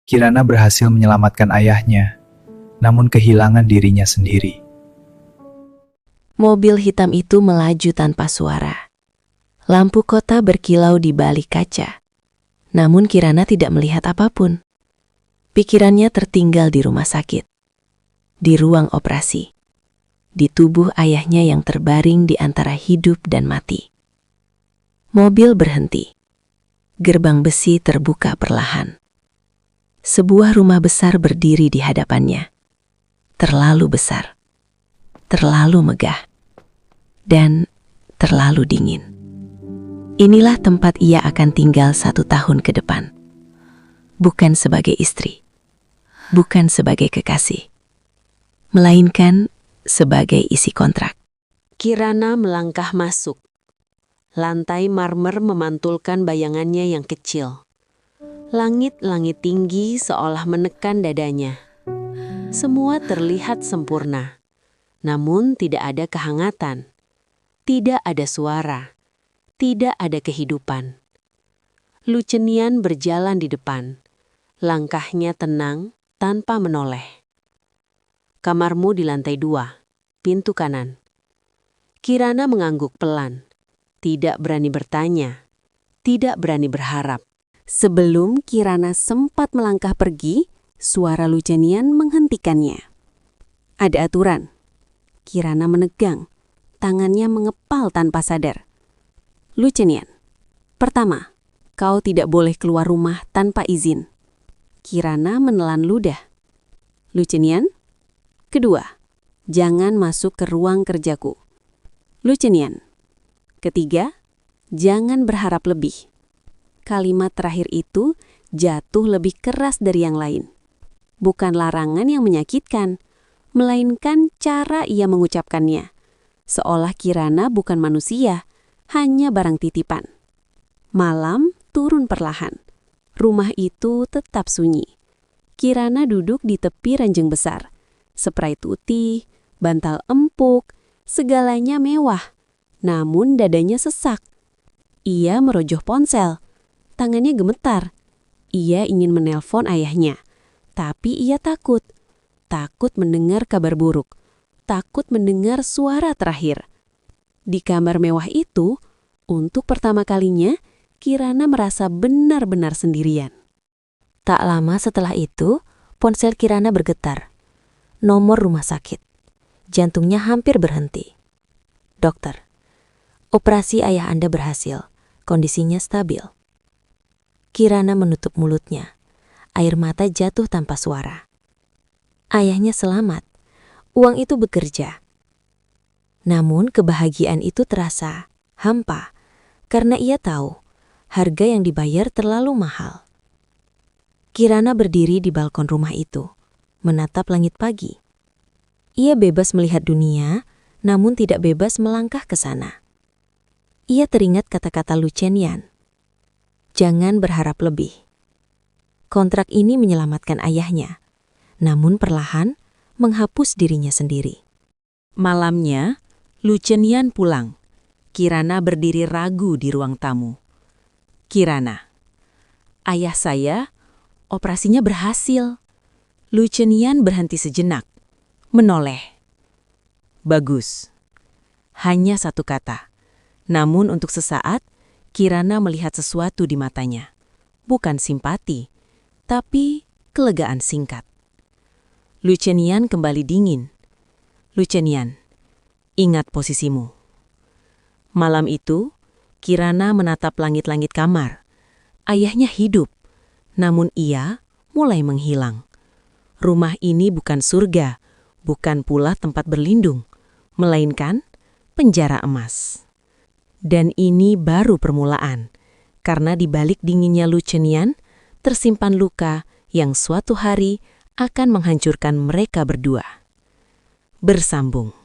Kirana berhasil menyelamatkan ayahnya, namun kehilangan dirinya sendiri. Mobil hitam itu melaju tanpa suara. Lampu kota berkilau di balik kaca. Namun Kirana tidak melihat apapun. Pikirannya tertinggal di rumah sakit. Di ruang operasi. Di tubuh ayahnya yang terbaring di antara hidup dan mati. Mobil berhenti. Gerbang besi terbuka perlahan. Sebuah rumah besar berdiri di hadapannya. Terlalu besar. Terlalu megah. Dan terlalu dingin. Inilah tempat ia akan tinggal 1 tahun ke depan. Bukan sebagai istri. Bukan sebagai kekasih. Melainkan sebagai isi kontrak. Kirana melangkah masuk. Lantai marmer memantulkan bayangannya yang kecil. Langit-langit tinggi seolah menekan dadanya. Semua terlihat sempurna. Namun tidak ada kehangatan. Tidak ada suara. Tidak ada kehidupan. Lu Chenian berjalan di depan. Langkahnya tenang tanpa menoleh. Kamarmu di lantai 2, pintu kanan. Kirana mengangguk pelan. Tidak berani bertanya. Tidak berani berharap. Sebelum Kirana sempat melangkah pergi, suara Lu Chenian menghentikannya. Ada aturan. Kirana menegang. Tangannya mengepal tanpa sadar. Lu Chenian, pertama, kau tidak boleh keluar rumah tanpa izin. Kirana menelan ludah. Lu Chenian, kedua, jangan masuk ke ruang kerjaku. Lu Chenian, ketiga, jangan berharap lebih. Kalimat terakhir itu jatuh lebih keras dari yang lain. Bukan larangan yang menyakitkan, melainkan cara ia mengucapkannya. Seolah Kirana bukan manusia, hanya barang titipan. Malam turun perlahan. Rumah itu tetap sunyi. Kirana duduk di tepi ranjang besar. Spray putih, bantal empuk, segalanya mewah. Namun dadanya sesak. Ia merogoh ponsel. Tangannya gemetar. Ia ingin menelpon ayahnya. Tapi ia takut. Takut mendengar kabar buruk. Takut mendengar suara terakhir. Di kamar mewah itu, untuk pertama kalinya, Kirana merasa benar-benar sendirian. Tak lama setelah itu, ponsel Kirana bergetar. Nomor rumah sakit. Jantungnya hampir berhenti. Dokter, operasi ayah Anda berhasil. Kondisinya stabil. Kirana menutup mulutnya. Air mata jatuh tanpa suara. Ayahnya selamat. Uang itu bekerja. Namun kebahagiaan itu terasa hampa karena ia tahu harga yang dibayar terlalu mahal. Kirana berdiri di balkon rumah itu, menatap langit pagi. Ia bebas melihat dunia, namun tidak bebas melangkah ke sana. Ia teringat kata-kata Lu Chenian. Jangan berharap lebih. Kontrak ini menyelamatkan ayahnya, namun perlahan menghapus dirinya sendiri. Malamnya, Lu Chenian pulang. Kirana berdiri ragu di ruang tamu. Kirana, ayah saya, operasinya berhasil. Lu Chenian berhenti sejenak, menoleh. Bagus. Hanya satu kata. Namun untuk sesaat, Kirana melihat sesuatu di matanya. Bukan simpati, tapi kelegaan singkat. Lu Chenian kembali dingin. Lu Chenian, ingat posisimu. Malam itu, Kirana menatap langit-langit kamar. Ayahnya hidup, namun ia mulai menghilang. Rumah ini bukan surga, bukan pula tempat berlindung, melainkan penjara emas. Dan ini baru permulaan, karena di balik dinginnya Lu Chenian tersimpan luka yang suatu hari akan menghancurkan mereka berdua. Bersambung.